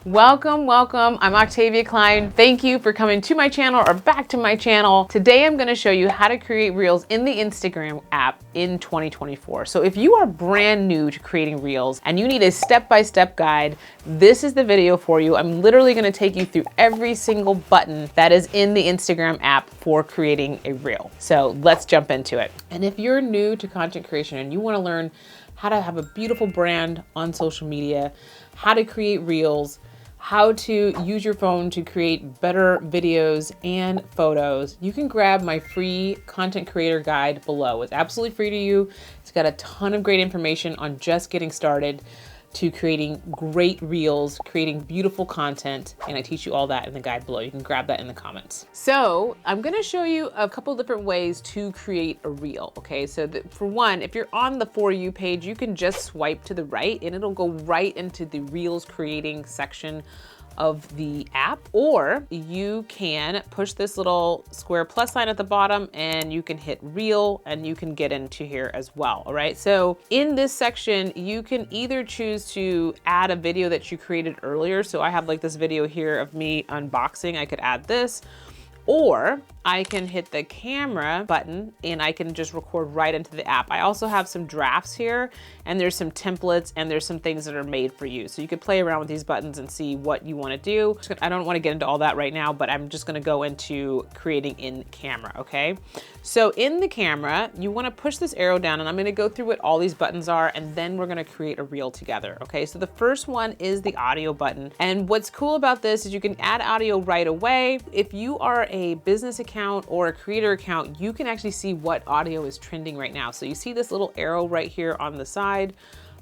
Welcome, welcome. I'm Octavia Klein. Thank you for coming to my channel or back to my channel. Today I'm going to show you how to create Reels in the Instagram app in 2024. So if you are brand new to creating Reels and you need a step-by-step guide, this is the video for you. I'm literally going to take you through every single button that is in the Instagram app for creating a Reel. So let's jump into it. And if you're new to content creation and you want to learn how to have a beautiful brand on social media, how to create Reels, how to use your phone to create better videos and photos, you can grab my free content creator guide below. It's absolutely free to you. It's got a ton of great information on just getting started to creating great Reels, creating beautiful content, and I teach you all that in the guide below. You can grab that in the comments. So I'm gonna show you a couple different ways to create a Reel, okay? So for one, if you're on the For You page, you can just swipe to the right and it'll go right into the Reels creating section of the app, or you can push this little square plus sign at the bottom and you can hit Reel and you can get into here as well. All right, so in this section you can either choose to add a video that you created earlier. So I have like this video here of me unboxing. I could add this, or I can hit the camera button and I can just record right into the app. I also have some drafts here and there's some templates and there's some things that are made for you. So you could play around with these buttons and see what you want to do. I don't want to get into all that right now, but I'm just going to go into creating in camera. Okay. So in the camera, you want to push this arrow down and I'm going to go through what all these buttons are and then we're going to create a Reel together. Okay. So the first one is the audio button. And what's cool about this is you can add audio right away. If you are a business account or a creator account, you can actually see what audio is trending right now. So you see this little arrow right here on the side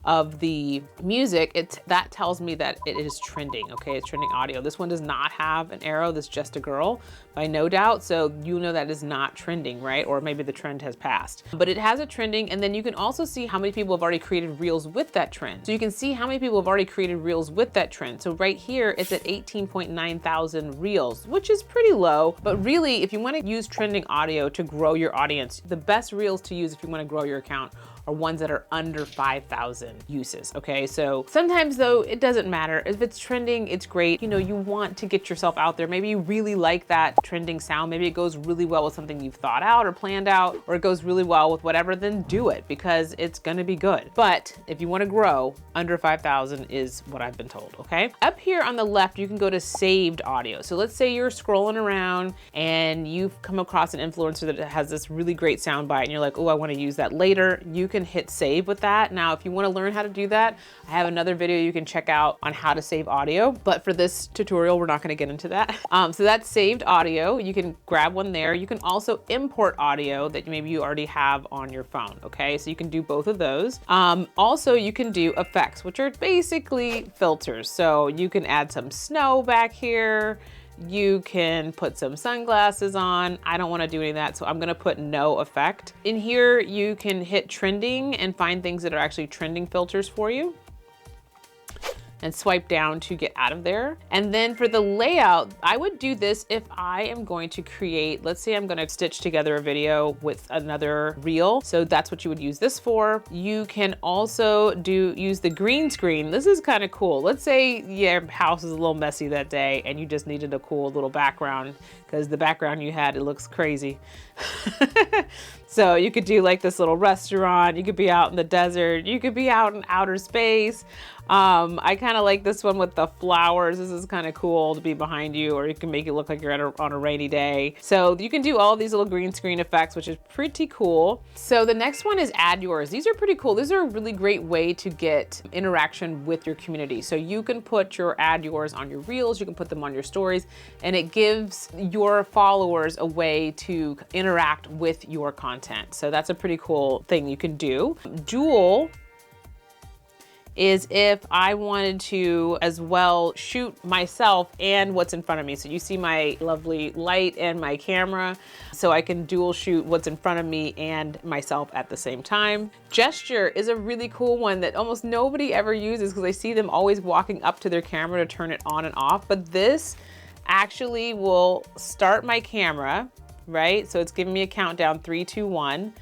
of the music, that tells me that it is trending. Okay, it's trending audio. This one does not have an arrow. This is just a girl by No Doubt. So you know that is not trending, right? Or maybe the trend has passed, but it has a trending. And then you can also see how many people have already created Reels with that trend. So you can see how many people have already created Reels with that trend. So right here, it's at 18.9 thousand Reels, which is pretty low. But really, if you want to use trending audio to grow your audience, the best Reels to use if you want to grow your account are ones that are under 5,000 uses, okay? So sometimes though, it doesn't matter. If it's trending, it's great. You know, you want to get yourself out there. Maybe you really like that trending sound. Maybe it goes really well with something you've thought out or planned out, or it goes really well with whatever, then do it because it's gonna be good. But if you wanna grow, under 5,000 is what I've been told, okay? Up here on the left, you can go to saved audio. So let's say you're scrolling around and you've come across an influencer that has this really great sound bite and you're like, oh, I wanna use that later. You can hit save with that. Now, if you want to learn how to do that, I have another video you can check out on how to save audio, but for this tutorial, we're not going to get into that. So that's saved audio. You can grab one there. You can also import audio that maybe you already have on your phone. Okay, so you can do both of those. Also, you can do effects, which are basically filters. So you can add some snow back here. You can put some sunglasses on. I don't want to do any of that, so I'm going to put no effect. In here, you can hit trending and find things that are actually trending filters for you, and swipe down to get out of there. And then for the layout, I would do this if I am going to create, let's say I'm gonna stitch together a video with another Reel. So that's what you would use this for. You can also use the green screen. This is kind of cool. Let's say your house is a little messy that day and you just needed a cool little background because the background you had, it looks crazy. So you could do like this little restaurant. You could be out in the desert. You could be out in outer space. I kind of like this one with the flowers. This is kind of cool to be behind you, or you can make it look like you're on a rainy day. So you can do all these little green screen effects, which is pretty cool. So the next one is add yours. These are pretty cool. These are a really great way to get interaction with your community. So you can put your add yours on your Reels, you can put them on your stories, and it gives your followers a way to interact with your content. So that's a pretty cool thing you can do. Jewel is if I wanted to as well shoot myself and what's in front of me. So you see my lovely light and my camera, so I can dual shoot what's in front of me and myself at the same time. Gesture is a really cool one that almost nobody ever uses because I see them always walking up to their camera to turn it on and off, but this actually will start my camera, right? So it's giving me a countdown, 3, 2, 1.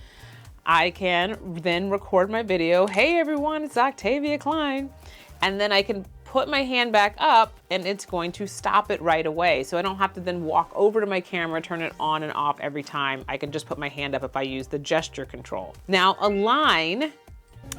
I can then record my video. Hey everyone, it's Octavia Klein. And then I can put my hand back up and it's going to stop it right away. So I don't have to then walk over to my camera, turn it on and off every time. I can just put my hand up if I use the gesture control. Now align,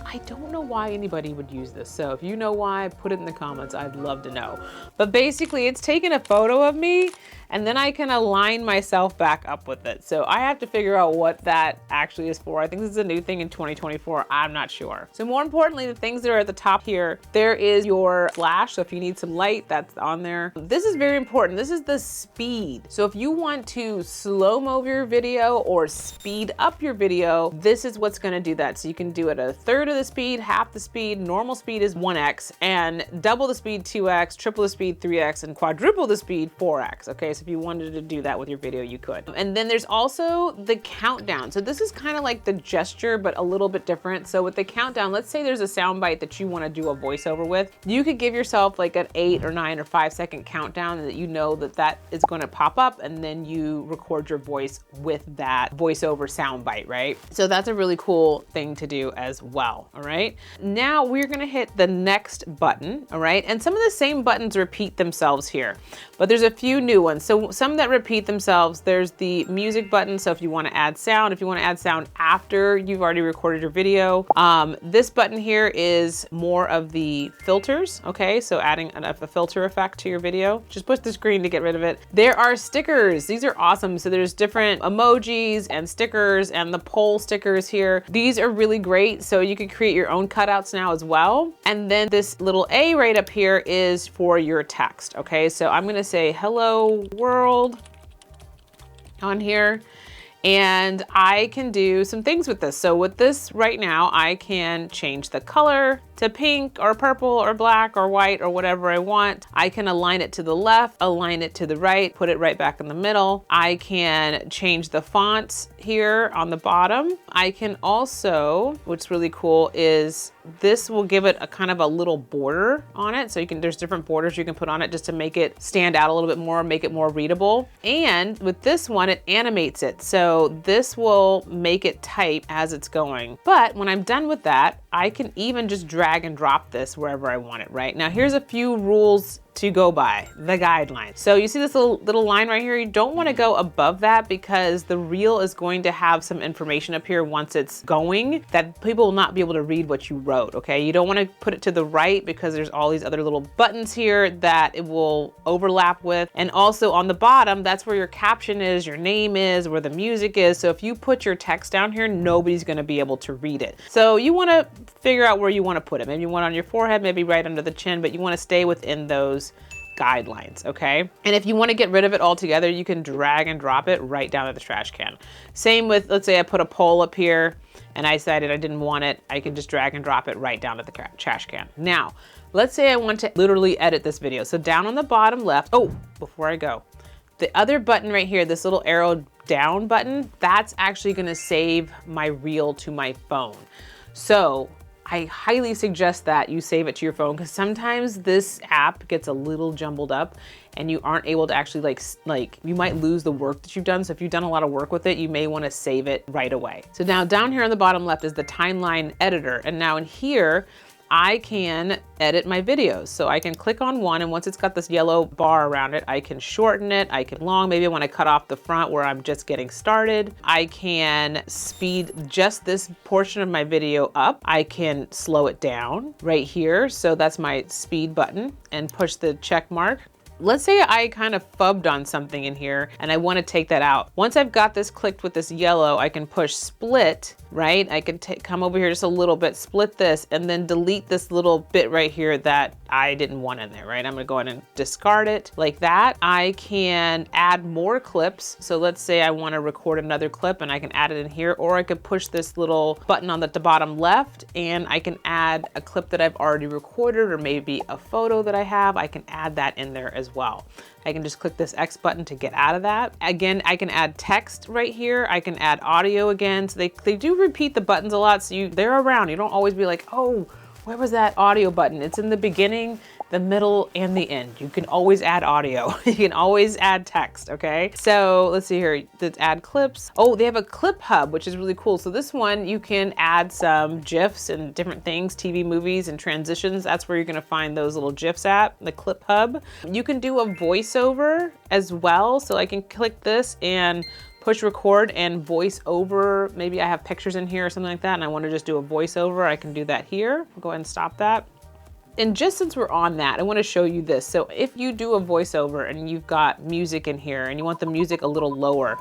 I don't know why anybody would use this. So if you know why, put it in the comments. I'd love to know. But basically it's taking a photo of me and then I can align myself back up with it. So I have to figure out what that actually is for. I think this is a new thing in 2024. I'm not sure. So more importantly, the things that are at the top here, there is your flash. So if you need some light, that's on there. This is very important. This is the speed. So if you want to slow-mo your video or speed up your video, this is what's gonna do that. So you can do it at a third of the speed, half the speed. Normal speed is 1x, and double the speed 2x, triple the speed 3x, and quadruple the speed 4x. Okay, so if you wanted to do that with your video, you could. And then there's also the countdown. So this is kind of like the gesture, but a little bit different. So with the countdown, let's say there's a soundbite that you want to do a voiceover with. You could give yourself like an 8 or 9 or 5 second countdown that you know that is going to pop up, and then you record your voice with that voiceover soundbite, right? So that's a really cool thing to do as well. All right. Now we're going to hit the next button. All right. And some of the same buttons repeat themselves here, but there's a few new ones. So some that repeat themselves, there's the music button. So if you want to add sound, if you want to add sound after you've already recorded your video, this button here is more of the filters. Okay. So adding a filter effect to your video, just push the screen to get rid of it. There are stickers. These are awesome. So there's different emojis and stickers and the poll stickers here. These are really great. So you can create your own cutouts now as well. And then this little A right up here is for your text. Okay. So I'm going to say hello world on here. And I can do some things with this. So with this right now, I can change the color to pink or purple or black or white or whatever I want. I can align it to the left, align it to the right, put it right back in the middle. I can change the fonts here on the bottom. I can also, what's really cool is this will give it a kind of a little border on it. So there's different borders you can put on it just to make it stand out a little bit more, make it more readable. And with this one, it animates it. So this will make it type as it's going. But when I'm done with that, I can even just drag and drop this wherever I want it, right? Now here's a few rules to go by, the guidelines. So you see this little line right here? You don't want to go above that because the reel is going to have some information up here once it's going that people will not be able to read what you wrote, okay? You don't want to put it to the right because there's all these other little buttons here that it will overlap with. And also on the bottom, that's where your caption is, your name is, where the music is. So if you put your text down here, nobody's going to be able to read it. So you want to figure out where you want to put it. Maybe you want it on your forehead, maybe right under the chin, but you want to stay within those guidelines, okay? And if you want to get rid of it altogether, you can drag and drop it right down to the trash can. Same with, let's say I put a poll up here and I decided I didn't want it, I can just drag and drop it right down to the trash can. Now, let's say I want to literally edit this video. So down on the bottom left, oh, before I go, the other button right here, this little arrow down button, that's actually going to save my reel to my phone. So I highly suggest that you save it to your phone because sometimes this app gets a little jumbled up and you aren't able to actually like you might lose the work that you've done. So if you've done a lot of work with it, you may want to save it right away. So now down here on the bottom left is the timeline editor. And now in here, I can edit my videos. So I can click on one, and once it's got this yellow bar around it, I can shorten it, I can long, maybe I want to cut off the front where I'm just getting started. I can speed just this portion of my video up. I can slow it down right here. So that's my speed button, and push the check mark. Let's say I kind of fubbed on something in here and I want to take that out. Once I've got this clicked with this yellow, I can push split, right? I can come over here just a little bit, split this, and then delete this little bit right here that I didn't want in there, right? I'm gonna go ahead and discard it like that. I can add more clips. So let's say I want to record another clip and I can add it in here, or I could push this little button on the bottom left and I can add a clip that I've already recorded, or maybe a photo that I have. I can add that in there as well. I can just click this X button to get out of that. Again, I can add text right here. I can add audio again. So they do repeat the buttons a lot. So they're around. You don't always be like, oh, where was that audio button? It's in the beginning the middle, and the end. You can always add audio. You can always add text, okay? So let's see here, let's add clips. Oh, they have a clip hub, which is really cool. So this one, you can add some GIFs and different things, TV, movies, and transitions. That's where you're gonna find those little GIFs at, the clip hub. You can do a voiceover as well. So I can click this and push record and voice over. Maybe I have pictures in here or something like that, and I wanna just do a voiceover. I can do that here. I'll go ahead and stop that. And just since we're on that, I wanna show you this. So if you do a voiceover and you've got music in here and you want the music a little lower,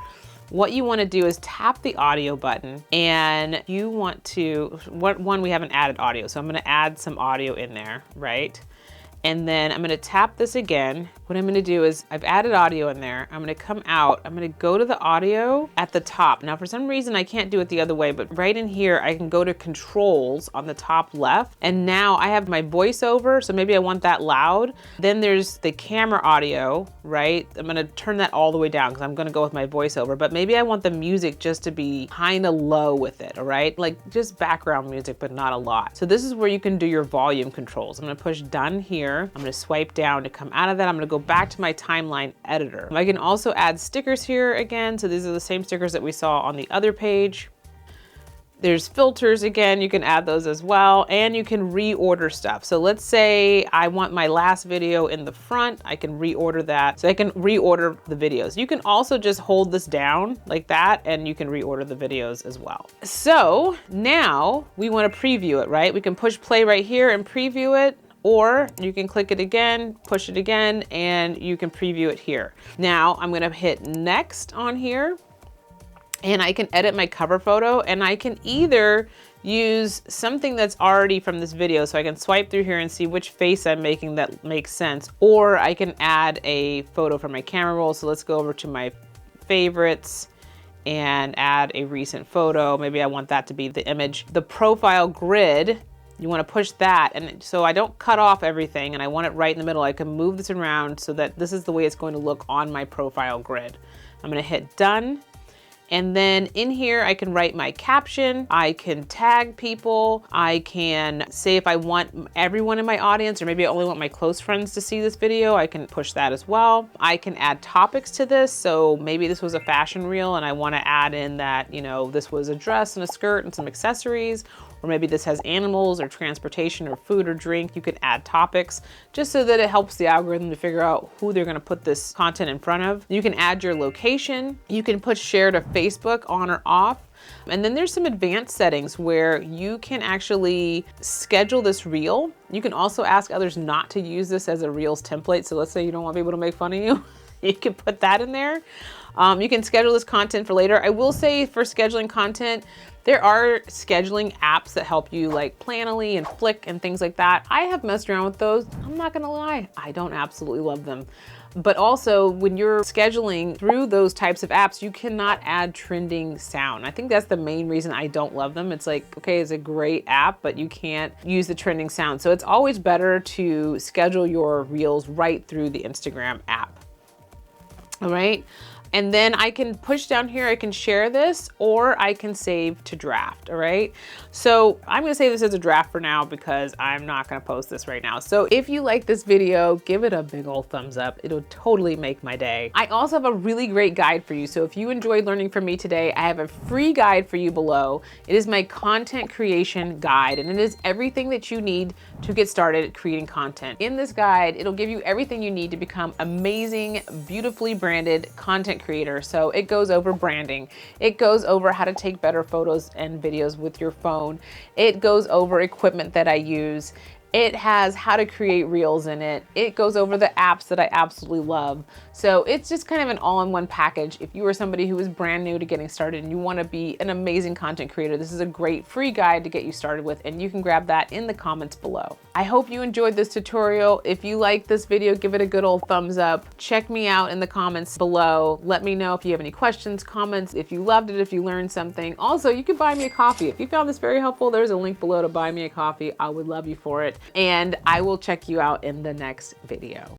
what you wanna do is tap the audio button, and you want to, one, we haven't added audio, so I'm gonna add some audio in there, right? And then I'm gonna tap this again. What I'm gonna do is, I've added audio in there. I'm gonna come out, I'm gonna go to the audio at the top. Now for some reason I can't do it the other way, but right in here, I can go to controls on the top left. And now I have my voiceover, so maybe I want that loud. Then there's the camera audio, right? I'm gonna turn that all the way down because I'm gonna go with my voiceover, but maybe I want the music just to be kinda low with it, all right? Like just background music, but not a lot. So this is where you can do your volume controls. I'm gonna push done here. I'm gonna swipe down to come out of that. I'm gonna go back to my timeline editor. I can also add stickers here again. So these are the same stickers that we saw on the other page. There's filters again, you can add those as well, and you can reorder stuff. So let's say I want my last video in the front, I can reorder that. So I can reorder the videos. You can also just hold this down like that, and you can reorder the videos as well. So now we wanna preview it, right? We can push play right here and preview it. Or you can click it again, push it again, and you can preview it here. Now I'm gonna hit next on here, and I can edit my cover photo, and I can either use something that's already from this video, so I can swipe through here and see which face I'm making that makes sense, or I can add a photo from my camera roll. So let's go over to my favorites and add a recent photo. Maybe I want that to be the image. The profile grid, you want to push that, and so I don't cut off everything, and I want it right in the middle. I can move this around so that this is the way it's going to look on my profile grid. I'm going to hit done, and then in here I can write my caption, I can tag people, I can say if I want everyone in my audience, or maybe I only want my close friends to see this video, I can push that as well. I can add topics to this, so maybe this was a fashion reel and I want to add in that, you know, this was a dress and a skirt and some accessories, or maybe this has animals or transportation or food or drink. You can add topics just so that it helps the algorithm to figure out who they're gonna put this content in front of. You can add your location. You can put share to Facebook on or off. And then there's some advanced settings where you can actually schedule this reel. You can also ask others not to use this as a Reels template. So let's say you don't want people to make fun of you. You can put that in there. You can schedule this content for later. I will say for scheduling content, there are scheduling apps that help you, like Planoly and Flick and things like that. I have messed around with those. I'm not gonna lie, I don't absolutely love them. But also when you're scheduling through those types of apps, you cannot add trending sound. I think that's the main reason I don't love them. It's like, okay, it's a great app, but you can't use the trending sound. So it's always better to schedule your reels right through the Instagram app. All right. And then I can push down here, I can share this, or I can save to draft, all right? So I'm gonna save this as a draft for now because I'm not gonna post this right now. So if you like this video, give it a big old thumbs up. It'll totally make my day. I also have a really great guide for you. So if you enjoyed learning from me today, I have a free guide for you below. It is my content creation guide, and it is everything that you need to get started creating content. In this guide, it'll give you everything you need to become amazing, beautifully branded content creator. So it goes over branding. It goes over how to take better photos and videos with your phone. It goes over equipment that I use. It has how to create reels in it. It goes over the apps that I absolutely love. So it's just kind of an all-in-one package. If you are somebody who is brand new to getting started and you want to be an amazing content creator, this is a great free guide to get you started with, and you can grab that in the comments below. I hope you enjoyed this tutorial. If you like this video, give it a good old thumbs up. Check me out in the comments below. Let me know if you have any questions, comments, if you loved it, if you learned something. Also, you can buy me a coffee. If you found this very helpful, there's a link below to buy me a coffee. I would love you for it. And I will check you out in the next video.